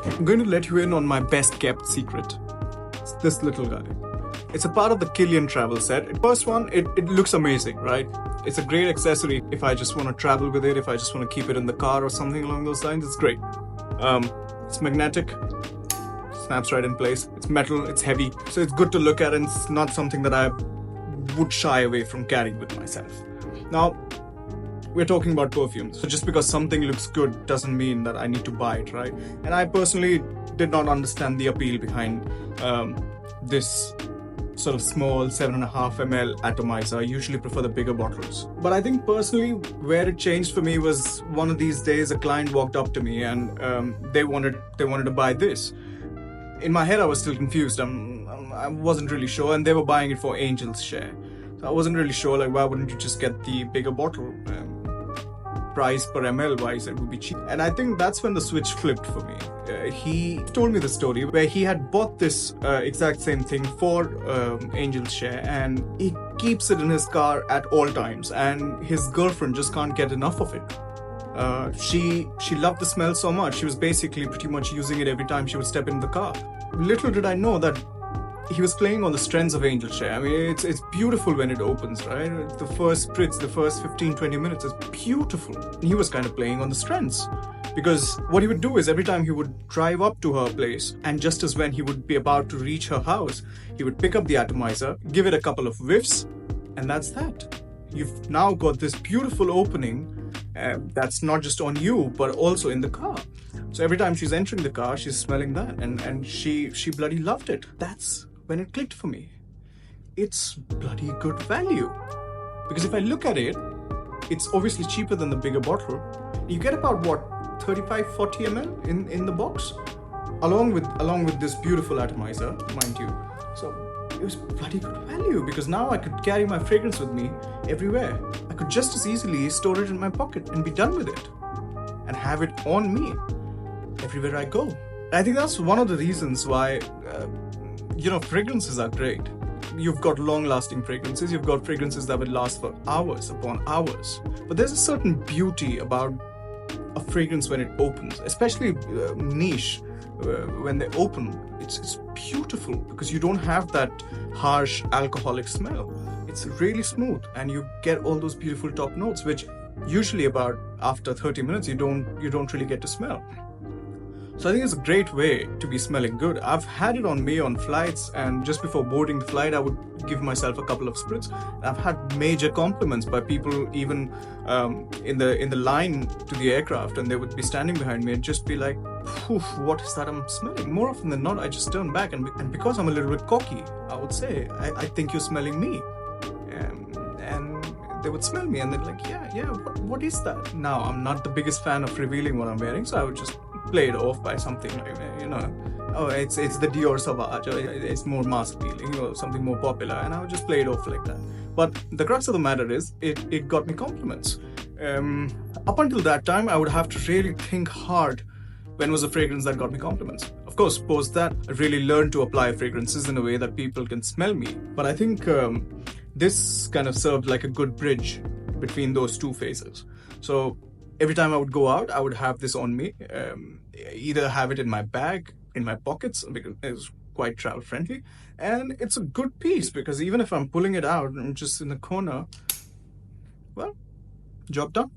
I'm going to let you in on my best kept secret. It's this little guy. It's a part of the Kilian travel set. First one, it looks amazing, right? It's a great accessory if I just want to travel with it, if I just want to keep it in the car or something along those lines. It's great. It's magnetic, snaps right in place. It's metal, it's heavy, so it's good to look at, and it's not something that I would shy away from carrying with myself. Now, we're talking about perfumes. So just because something looks good doesn't mean that I need to buy it, right? And I personally did not understand the appeal behind this sort of small 7.5 ml atomizer. I usually prefer the bigger bottles. But I think personally where it changed for me was one of these days a client walked up to me and they wanted to buy this. In my head I was still confused. I wasn't really sure, and they were buying it for Angel's share. So I wasn't really sure, like, why wouldn't you just get the bigger bottle? Price per ml wise, it would be cheap. And I think that's when the switch flipped for me. He told me the story where he had bought this exact same thing for Angel's share, and he keeps it in his car at all times, and his girlfriend just can't get enough of it. She loved the smell so much, she was basically pretty much using it every time she would step in the car. Little did I know that he was playing on the strengths of Angel's share. I mean, it's beautiful when it opens, right? The first spritz, the first 15-20 minutes is beautiful. And he was kind of playing on the strengths. Because what he would do is every time he would drive up to her place, and just as when he would be about to reach her house, he would pick up the atomizer, give it a couple of whiffs, and that's that. You've now got this beautiful opening that's not just on you, but also in the car. So every time she's entering the car, she's smelling that, and she bloody loved it. That's when it clicked for me. It's bloody good value. Because if I look at it, it's obviously cheaper than the bigger bottle. You get about what, 35-40 ml in the box, along with this beautiful atomizer, mind you. So it was bloody good value, because now I could carry my fragrance with me everywhere. I could just as easily store it in my pocket and be done with it, and have it on me everywhere I go. I think that's one of the reasons why fragrances are great. You've got long-lasting fragrances, you've got fragrances that will last for hours upon hours. But there's a certain beauty about a fragrance when it opens, especially niche, when they open. It's beautiful because you don't have that harsh alcoholic smell. It's really smooth, and you get all those beautiful top notes, which usually about after 30 minutes you don't really get to smell. So I think it's a great way to be smelling good. I've had it on me on flights, and just before boarding the flight I would give myself a couple of spritz. I've had major compliments by people even in the line to the aircraft, and they would be standing behind me and just be like, what is that I'm smelling? More often than not I just turn back, and because I'm a little bit cocky, I would say, I think you're smelling me. And they would smell me and they're like, yeah, what is that? Now, I'm not the biggest fan of revealing what I'm wearing, so I would just play it off by something like, oh, it's the Dior Sauvage, or it's more mass appealing, or something more popular, and I would just play it off like that. But the crux of the matter is, it got me compliments. Up until that time, I would have to really think hard when was a fragrance that got me compliments. Of course, post that, I really learned to apply fragrances in a way that people can smell me. But I think this kind of served like a good bridge between those two phases. So every time I would go out, I would have this on me, either have it in my bag, in my pockets, because it's quite travel friendly, and it's a good piece because even if I'm pulling it out and I'm just in the corner, well, job done.